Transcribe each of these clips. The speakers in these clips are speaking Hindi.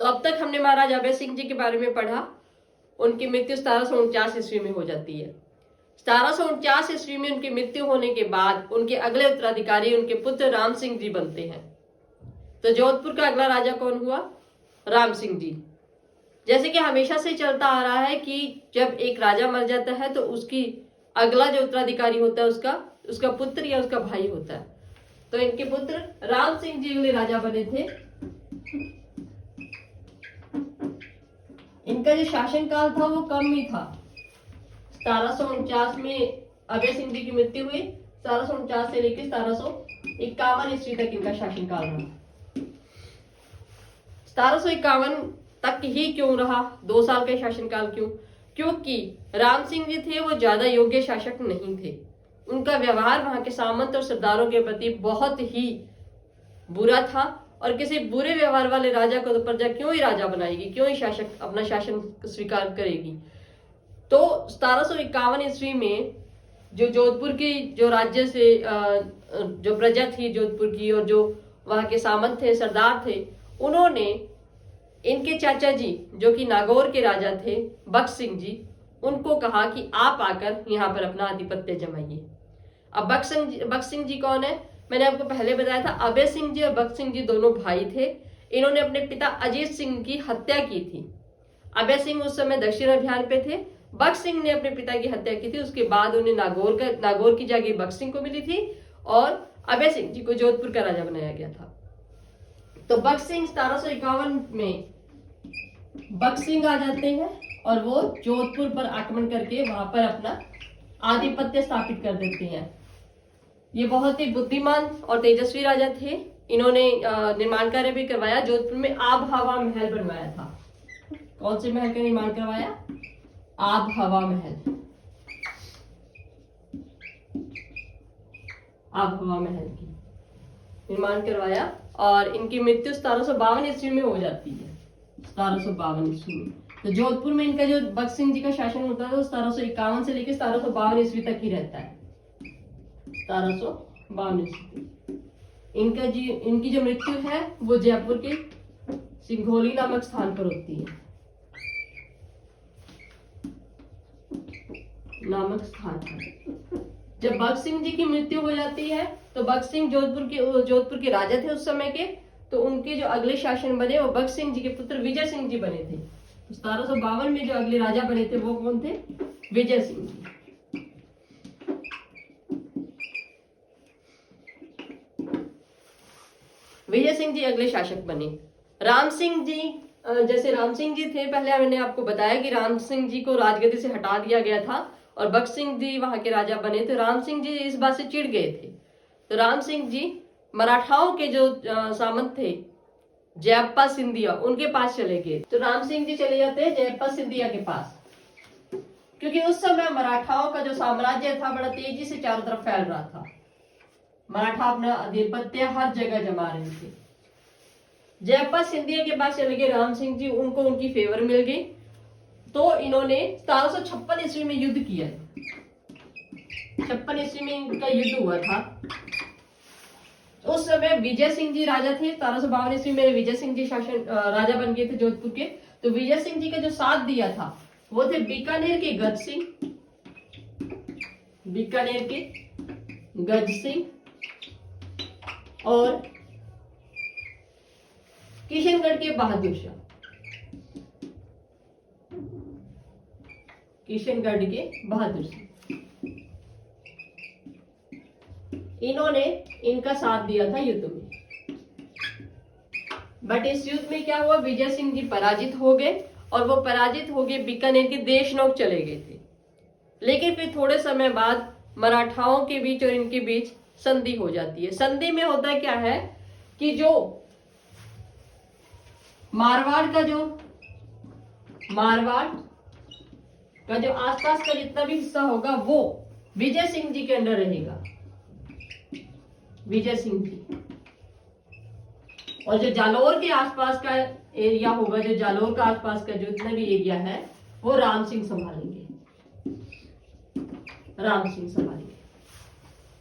तो अब तक हमने महाराजा अभय सिंह जी के बारे में पढ़ा। उनकी मृत्यु 1749 ईस्वी में हो जाती है। 1749 ईस्वी में उनकी मृत्यु होने के बाद उनके अगले उत्तराधिकारी उनके पुत्र राम सिंह जी बनते हैं। तो जोधपुर का अगला राजा कौन हुआ? राम सिंह जी। जैसे कि हमेशा से चलता आ रहा है कि जब एक राजा मर जाता है तो उसकी अगला जो उत्तराधिकारी होता है उसका पुत्र या उसका भाई होता है। तो इनके पुत्र राम सिंह जी अगले राजा बने थे। इनका जो शासनकाल था वो कम ही था। 1749 में अभय सिंह जी की मृत्यु हुई। 1749 से लेकर 1751 ईस्वी तक इनका शासनकाल रहा। 1751 तक ही क्यों रहा? 2 साल का शासनकाल क्यों? क्योंकि राम सिंह जी थे वो ज्यादा योग्य शासक नहीं थे। उनका व्यवहार वहां के सामंत और सरदारों के प्रति बहुत ही बुरा था, और किसी बुरे व्यवहार वाले राजा को तो प्रजा क्यों ही राजा बनाएगी, क्यों ही शासक अपना शासन स्वीकार करेगी। तो 1751 ईस्वी में जो जोधपुर की जो राज्य से जो प्रजा थी जोधपुर की और जो वहां के सामंत थे, सरदार थे, उन्होंने इनके चाचा जी जो कि नागौर के राजा थे बख्श सिंह जी, उनको कहा कि आप आकर यहाँ पर अपना आधिपत्य जमाइए। अब बख्श सिंह जी कौन है? मैंने आपको पहले बताया था, अभय सिंह जी और बख्श सिंह जी दोनों भाई थे। इन्होंने अपने पिता अजीत सिंह की हत्या की थी। अभय सिंह उस समय दक्षिण अभियान पे थे, बख्श सिंह ने अपने पिता की हत्या की थी। उसके बाद उन्हें नागौर की जगह बख्श सिंह को मिली थी और अभय सिंह जी को जोधपुर का राजा बनाया गया था। तो बख्श सिंह 1751 में बख्श सिंह आ जाते हैं और वो जोधपुर पर आक्रमण करके वहां पर अपना आधिपत्य स्थापित कर देते हैं। ये बहुत ही बुद्धिमान और तेजस्वी राजा थे। इन्होंने निर्माण कार्य भी करवाया। जोधपुर में आब हवा महल बनवाया था। कौन से महल का निर्माण करवाया? आब हवा महल। आब हवा महल की निर्माण करवाया और इनकी मृत्यु 1752 ईस्वी में हो जाती है। 1752 ईस्वी में। तो जोधपुर में इनका जो बख्श सिंह जी का शासन होता है वो 1751 से लेकर 1752 ईस्वी तक ही रहता है। 1752 ईस्वी इनकी जो मृत्यु है वो जयपुर के सिंघोली नामक स्थान पर होती है। नामक स्थान पर जब बख्श सिंह जी की मृत्यु हो जाती है तो बख्श सिंह जोधपुर के राजा थे उस समय के। तो उनके जो अगले शासन बने वो बख्श सिंह जी के पुत्र विजय सिंह जी बने थे। 1752 में जो अगले राजा बने थे वो कौन थे? विजय सिंह जी। विजय सिंह जी अगले शासक बने। राम सिंह जी, जैसे राम सिंह जी थे, पहले मैंने आपको बताया कि राम सिंह जी को राजगद्दी से हटा दिया गया था और बख्श सिंह जी वहां के राजा बने। तो राम सिंह जी इस बात से चिढ़ गए थे। तो राम सिंह जी मराठाओं के जो सामंत थे जयप्पा सिंधिया, उनके पास चले गए। तो राम सिंह जी चले जाते हैं जयप्पा सिंधिया के पास, क्योंकि उस समय मराठाओं का जो साम्राज्य था बड़ा तेजी से चारों तरफ फैल रहा था। मराठा अपना आधिपत्य हर जगह जमा रहे थे। जयप्पा सिंधिया के पास चले गए राम सिंह जी, उनको उनकी फेवर मिल गई। तो इन्होंने 1756 ईस्वी में युद्ध किया। 56 ईस्वी में इनका युद्ध हुआ था। उस समय विजय सिंह जी राजा थे। 1752 ईस्वी में विजय सिंह जी राजा बन गए थे जोधपुर के। तो विजय सिंह जी का जो साथ दिया था वो थे बीकानेर के गज सिंह, बीकानेर के गज सिंह और किशनगढ़ के बहादुर शाह। किशनगढ़ के बहादुर शाह, इन्होंने इनका साथ दिया था युद्ध में। बट इस युद्ध में क्या हुआ? विजय सिंह जी पराजित हो गए और वो पराजित हो गए बीकानेर के देशनोक चले गए थे। लेकिन फिर थोड़े समय बाद मराठाओं के बीच और इनके बीच संधि हो जाती है। संधि में होता क्या है कि जो मारवाड़ का जो आसपास का जितना भी हिस्सा होगा वो विजय सिंह जी के अंडर रहेगा। विजय सिंह जी। और जो जालौर के आसपास का एरिया होगा, जो जालौर का आसपास का जो जितना भी एरिया है वो राम सिंह संभालेंगे। राम सिंह संभालेंगे।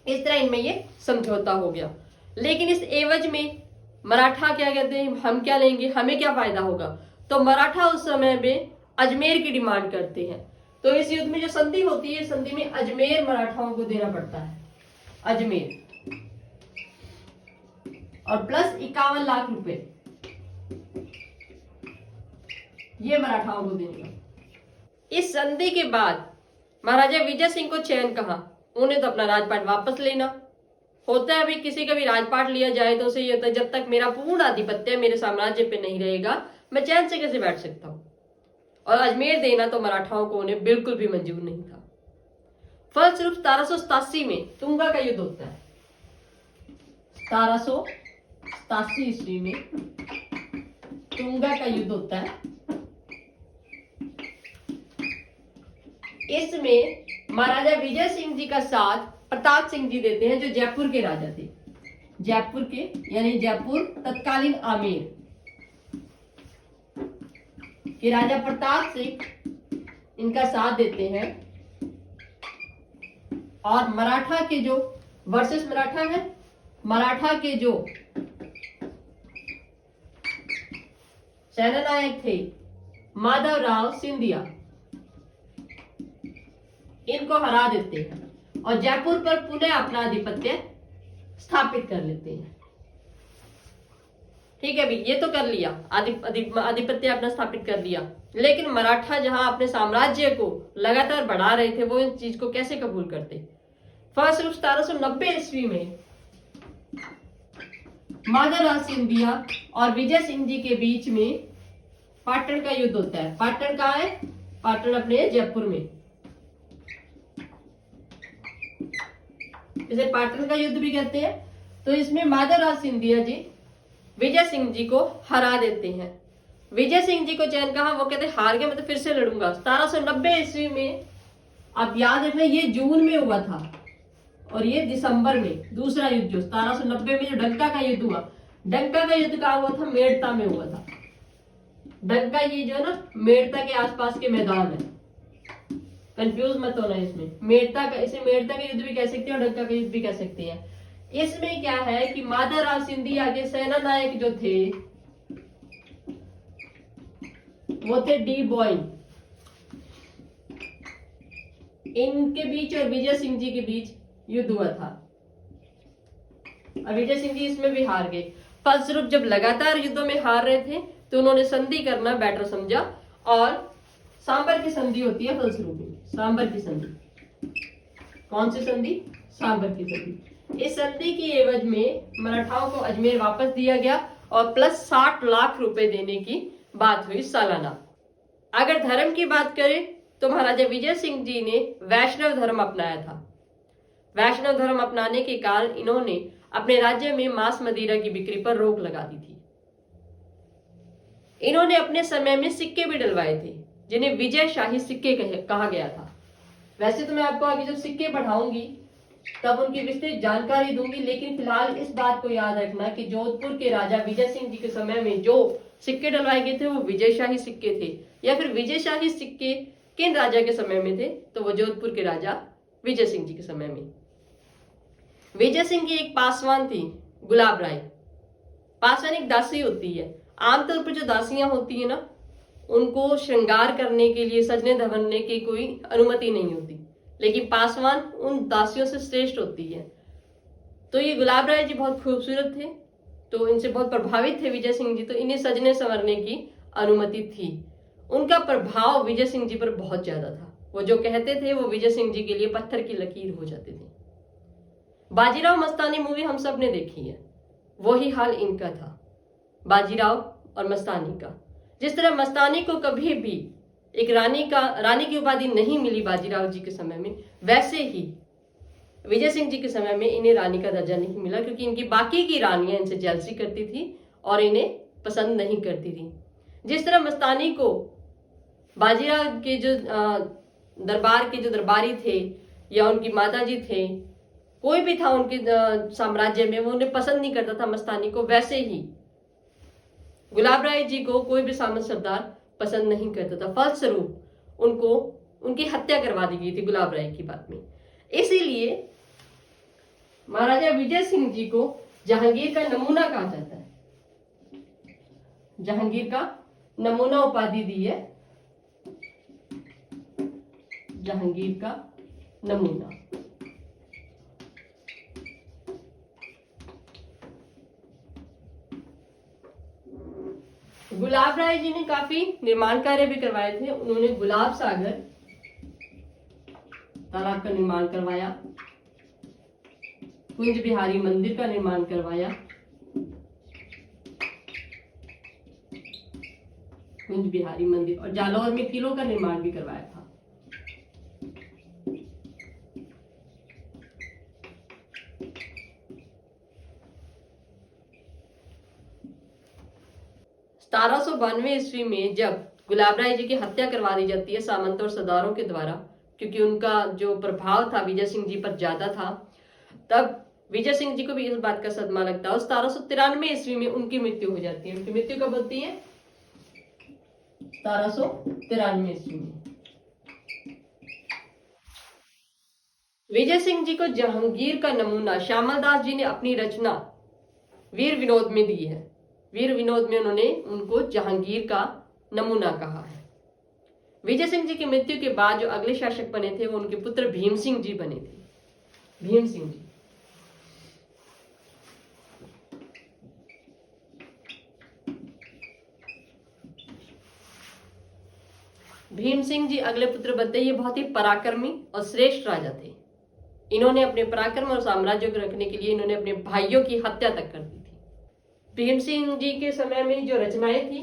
इस तरह इनमें ये समझौता हो गया। लेकिन इस एवज में मराठा क्या कहते हैं, हम क्या लेंगे, हमें क्या फायदा होगा। तो मराठा उस समय में अजमेर की डिमांड करते हैं। तो इस युद्ध में जो संधि होती है, संधि में अजमेर मराठाओं को देना पड़ता है, अजमेर, और प्लस 51 लाख रुपए ये मराठाओं को देगा। इस संधि के बाद महाराजा विजय सिंह को चैन कहा, उन्हें तो अपना राजपाट वापस लेना होता है। अभी किसी का भी राजपाट लिया जाए तो उसे ये होता है, जब तक मेरा पूर्ण आधिपत्य मेरे साम्राज्य पे नहीं रहेगा मैं चैन से कैसे बैठ सकता हूं। और अजमेर देना तो मराठाओं को उन्हें बिल्कुल भी मंजूर नहीं था। फलस्वरूप 1787 में तुंगा का युद्ध होता है। 1787 ईस्वी में तुंगा का युद्ध होता है। इसमें महाराजा विजय सिंह जी का साथ प्रताप सिंह जी देते हैं, जो जयपुर के राजा थे, जयपुर के, यानी जयपुर तत्कालीन आमेर के राजा प्रताप सिंह इनका साथ देते हैं। और मराठा के जो वर्सेस मराठा है, मराठा के जो सेनानायक थे माधवराव सिंधिया, इनको हरा देते हैं और जयपुर पर पुनः अपना आधिपत्य स्थापित कर लेते हैं। ठीक है भी, ये तो कर लिया, आधिपत्य अपना स्थापित कर लिया। लेकिन मराठा जहां अपने साम्राज्य को लगातार बढ़ा रहे थे, वो इस चीज को कैसे कबूल करते। फलस्वरूप 1790 ईस्वी में माधवराव सिंधिया और विजय सिंह जी के बीच में पाटन का युद्ध होता है। पाटन कहाँ है, पाटन अपने जयपुर में, इसे पाटन का युद्ध भी कहते हैं। तो इसमें माधवराव सिंधिया जी विजय सिंह जी को हरा देते हैं। विजय सिंह जी को चैन कहा, वो कहते हार गए, मैं तो फिर से लड़ूंगा। 1790 ईस्वी में, आप याद रखना, ये जून में हुआ था और ये दिसंबर में दूसरा युद्ध, जो 1790 में जो डंका का युद्ध हुआ, डंका का युद्ध कहाँ हुआ था, मेड़ता में हुआ था। डंका ये जो है ना, मेड़ता के आसपास के मैदान है, कंफ्यूज मत होना इसमें। मेड़ता का, इसे मेड़ता का युद्ध भी कह सकते हैं और डंका का युद्ध भी कह सकते हैं। इसमें क्या है कि माधवराव सिंधिया के सेना नायक जो थे वो थे डी बॉय, इनके बीच और विजय सिंह जी के बीच युद्ध हुआ था और विजय सिंह जी इसमें भी हार गए। फलस्वरूप जब लगातार युद्धों में हार रहे थे तो उन्होंने संधि करना बेटर समझा और सांबर की संधि होती है फलस्वरूप, सांबर की संधि। कौन सी संधि, सांबर की संधि। इस संधि की एवज में मराठाओं को अजमेर वापस दिया गया और प्लस 60 लाख रुपए देने की बात हुई सालाना। अगर धर्म की बात करें तो महाराजा विजय सिंह जी ने वैष्णव धर्म अपनाया था। वैष्णव धर्म अपनाने के कारण इन्होंने अपने राज्य में मांस मदिरा की बिक्री पर रोक लगा दी थी। इन्होंने अपने समय में सिक्के भी डलवाए थे, जिन्हें विजय शाही सिक्के कहा गया था। वैसे तो मैं आपको आगे जब सिक्के पढ़ाऊंगी तब उनकी विस्तृत जानकारी दूंगी, लेकिन फिलहाल इस बात को याद रखना कि जोधपुर के राजा विजय सिंह जी के समय में जो सिक्के डलवाए गए थे वो विजयशाही सिक्के थे। या फिर विजयशाही सिक्के किन राजा के समय में थे, तो वो जोधपुर के राजा विजय सिंह जी के समय में। विजय सिंह की एक पासवान थी गुलाब राय। पासवान एक दासी होती है। आमतौर पर जो दासियां होती है ना, उनको श्रृंगार करने के लिए, सजने धवनने की कोई अनुमति नहीं होती, लेकिन पासवान उन दासियों से श्रेष्ठ होती है। तो ये गुलाब राय जी बहुत खूबसूरत थे, तो इनसे बहुत प्रभावित थे विजय सिंह जी, तो इन्हें सजने संवरने की अनुमति थी। उनका प्रभाव विजय सिंह जी पर बहुत ज्यादा था। वो जो कहते थे वो विजय सिंह जी के लिए पत्थर की लकीर हो जाते थे। बाजीराव मस्तानी मूवी हम सब ने देखी है, वही हाल इनका था, बाजीराव और मस्तानी का। जिस तरह मस्तानी को कभी भी एक रानी की उपाधि नहीं मिली बाजीराव जी के समय में, वैसे ही विजय सिंह जी के समय में इन्हें रानी का दर्जा नहीं मिला, क्योंकि इनकी बाकी की रानियां इनसे जेलसी करती थी और इन्हें पसंद नहीं करती थी। जिस तरह मस्तानी को बाजीराव के जो दरबार के जो दरबारी थे या उनकी माता जी थे, कोई भी था उनके साम्राज्य में, वो उन्हें पसंद नहीं करता था मस्तानी को, वैसे ही गुलाब राय जी को कोई भी सामंत सरदार पसंद नहीं करता था। फलस्वरूप उनको उनकी हत्या करवा दी गई थी गुलाब राय की बात में। इसीलिए महाराजा विजय सिंह जी को जहांगीर का नमूना कहा जाता है। जहांगीर का नमूना उपाधि दी है, जहांगीर का नमूना। गुलाब राय जी ने काफी निर्माण कार्य भी करवाए थे। उन्होंने गुलाब सागर तालाब का निर्माण करवाया, कुंज बिहारी मंदिर का निर्माण करवाया, कुंज बिहारी मंदिर, और जालौर में किलों का निर्माण भी करवाया था। सतारह सौ 92 ईस्वी में जब गुलाब राय जी की हत्या करवा दी जाती है सामंत और सरदारों के द्वारा, क्योंकि उनका जो प्रभाव था विजय सिंह जी पर ज्यादा था, तब विजय सिंह जी को भी इस बात का सदमा लगता है और 1793 ईस्वी में उनकी मृत्यु हो जाती है। उनकी मृत्यु कब होती है? 1793 ईस्वी में। विजय सिंह जी को जहांगीर का नमूना श्यामल दास जी ने अपनी रचना वीर विनोद में दी है। वीर विनोद में उन्होंने उनको जहांगीर का नमूना कहा है। विजय सिंह जी की मृत्यु के बाद जो अगले शासक बने थे वो उनके पुत्र भीम सिंह जी बने थे। भीम सिंह जी भीम सिंह जी अगले पुत्र बनते। ये बहुत ही पराक्रमी और श्रेष्ठ राजा थे। इन्होंने अपने पराक्रम और साम्राज्य को रखने के लिए इन्होंने अपने भाइयों की हत्या तक कर दी थी। भीम सिंह जी के समय में जो रचनाएं थी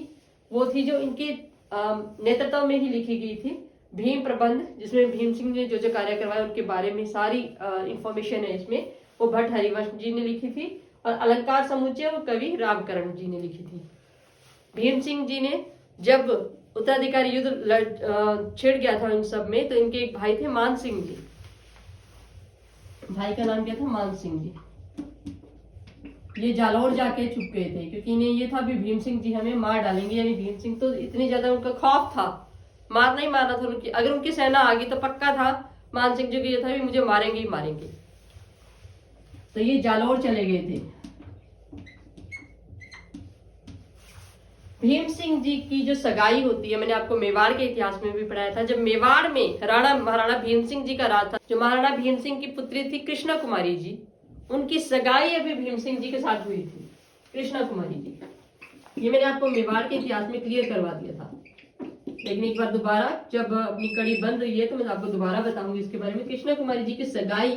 वो थी जो इनके नेतृत्व में ही लिखी गई थी। भीम प्रबंध, जिसमें भीम सिंह ने जो जो कार्य करवाए उनके बारे में सारी इंफॉर्मेशन है इसमें, वो भट्ट हरिवंश जी ने लिखी थी। और अलंकार समुच्चय वो कवि रामकरण जी ने लिखी थी। भीम सिंह जी ने जब उत्तराधिकारी युद्ध छिड़ गया था इन सब में, तो इनके एक भाई थे मान सिंह जी। भाई का नाम क्या था? मान सिंह जी। ये जालौर जाके छुप गए थे, क्योंकि इन्हें ये था भी भीम सिंह जी हमें मार डालेंगे। यानी भीम सिंह तो इतनी ज्यादा उनका खौफ था, मारना ही मारना था उनकी। अगर उनकी सेना आ गई तो पक्का था मान सिंह जी को ये था भी मुझे मारेंगे ही मारेंगे। तो ये जालौर चले गए थे। भीम सिंह जी की जो सगाई होती है, मैंने आपको मेवाड़ के इतिहास में भी पढ़ाया था। जब मेवाड़ में महाराणा भीम सिंह जी का राज था, जो महाराणा भीम सिंह की पुत्री थी कृष्णा कुमारी जी, उनकी सगाई अभी भीम सिंह जी के साथ हुई थी। कृष्णा कुमारी जी, ये मैंने आपको मेवाड़ के इतिहास में क्लियर करवा दिया था, लेकिन एक बार दोबारा जब अपनी कड़ी बंद रही है तो मैं आपको दोबारा बताऊंगी इसके बारे में। कृष्णा कुमारी जी की सगाई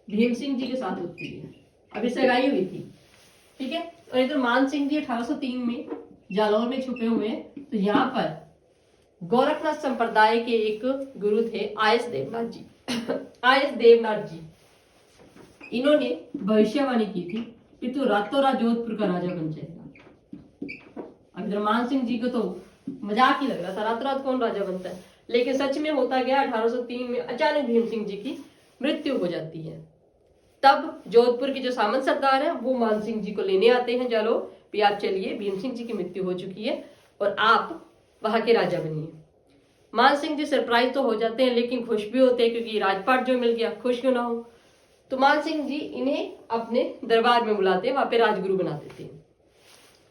भीम सिंह जी के साथ होती है, अभी सगाई हुई थी, ठीक है। और इधर मान सिंह जी 1803 में जालौर में छुपे हुए हैं। तो यहाँ पर गोरखनाथ संप्रदाय के एक गुरु थे आयस देवनाथ जी। आयस देवनाथ जी, इन्होंने भविष्यवाणी की थी कि तू रातों रात जोधपुर का राजा बन जाएगा। अब इधर मान सिंह जी को तो मजाक ही लग रहा था, रातों रात कौन राजा बनता है, लेकिन सच में होता गया। 1803 में अचानक भीम सिंह जी की मृत्यु हो जाती है। तब जोधपुर के जो सामंत सरदार हैं वो मान सिंह जी को लेने आते हैं जालौर, भी आप चलिए भीम सिंह जी की मृत्यु हो चुकी है और आप वहां के राजा बनिए। मान सिंह जी सरप्राइज तो हो जाते हैं, लेकिन खुश भी होते हैं, क्योंकि राजपाट जो मिल गया, खुश क्यों ना हो। तो मान सिंह जी इन्हें अपने दरबार में बुलाते हैं, वहां पे राजगुरु बना देते हैं।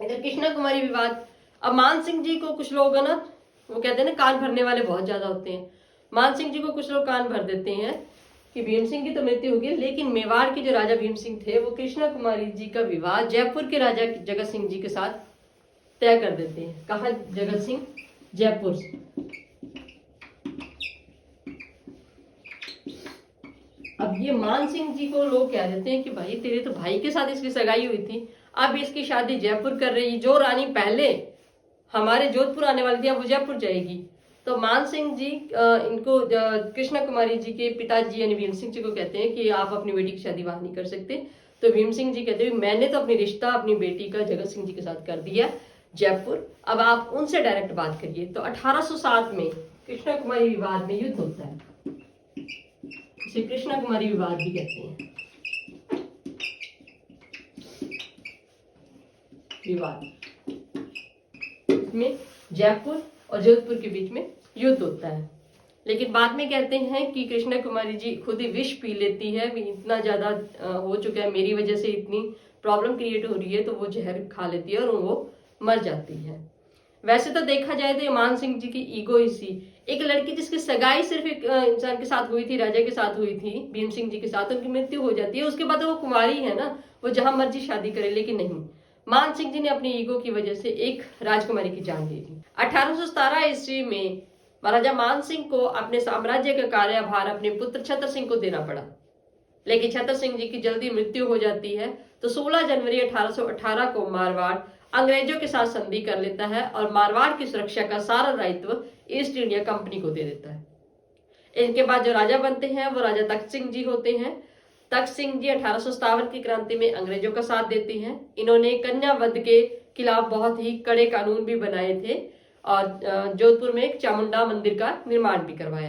इधर कृष्णा कुमारी विवाद। अब मान सिंह जी को कुछ लोग ना, वो कहते हैं ना कान भरने वाले बहुत ज्यादा होते हैं। मान सिंह जी को कुछ लोग कान भर देते हैं कि भीम सिंह की तो मृत्यु होगी, लेकिन मेवाड़ के जो राजा भीम सिंह थे वो कृष्णा कुमारी जी का विवाह जयपुर के राजा जगत सिंह जी के साथ तय कर देते हैं। कहा? जगत सिंह, जयपुर से। अब ये मान सिंह जी को लोग कह देते हैं कि भाई तेरे तो भाई के साथ इसकी सगाई हुई थी, अब इसकी शादी जयपुर कर रही, जो रानी पहले हमारे जोधपुर आने वाली थी अब वो जयपुर जाएगी। तो मान सिंह जी इनको कृष्णा कुमारी जी के पिताजी यानी भीम सिंह जी को कहते हैं कि आप अपनी बेटी की शादी वहां नहीं कर सकते। तो भीम सिंह जी कहते हैं मैंने तो अपनी रिश्ता अपनी बेटी का जगत सिंह जी के साथ कर दिया जयपुर, अब आप उनसे डायरेक्ट बात करिए। तो 1807 में कृष्णा कुमारी विवाद में युद्ध होता है, इसे कृष्णा कुमारी विवाद भी कहते हैं। विवाद में जयपुर और जोधपुर के बीच में युद्ध होता है, लेकिन बाद में कहते हैं कि कृष्णा कुमारी जी खुद ही विष पी लेती है, इतना ज्यादा हो चुका है, मेरी वजह से इतनी प्रॉब्लम क्रिएट हो रही है, तो वो जहर खा लेती है और वो मर जाती है। वैसे तो देखा जाए तो ये मान सिंह जी की ईगो ही थी। एक लड़की जिसकी सगाई सिर्फ एक इंसान के साथ हुई थी, राजा के साथ हुई थी, भीम सिंह जी के साथ, उनकी मृत्यु हो जाती है, उसके बाद वो कुंवारी है ना, वो जहां मर्जी शादी करे, लेकिन नहीं, मान सिंह जी ने अपनी ईगो की वजह से एक राजकुमारी की जान ले ली। 1817 ईस्वी में महाराजा मान सिंह को अपने साम्राज्य का कार्यभार अपने पुत्र छतर सिंह को देना पड़ा, लेकिन छतर सिंह जी की जल्दी मृत्यु हो जाती है। तो 16 जनवरी 1818 को मारवाड़ अंग्रेजों के साथ संधि कर लेता है और मारवाड़ की सुरक्षा का सारा दायित्व ईस्ट इंडिया कंपनी को दे देता है। इनके बाद जो राजा बनते हैं वो राजा तख्त सिंह जी होते हैं। तख्त सिंह जी 1857 की क्रांति में अंग्रेजों का साथ देते हैं। इन्होंने कन्या वध के खिलाफ बहुत ही कड़े कानून भी बनाए थे और जोधपुर में एक चामुंडा मंदिर का निर्माण भी करवाया।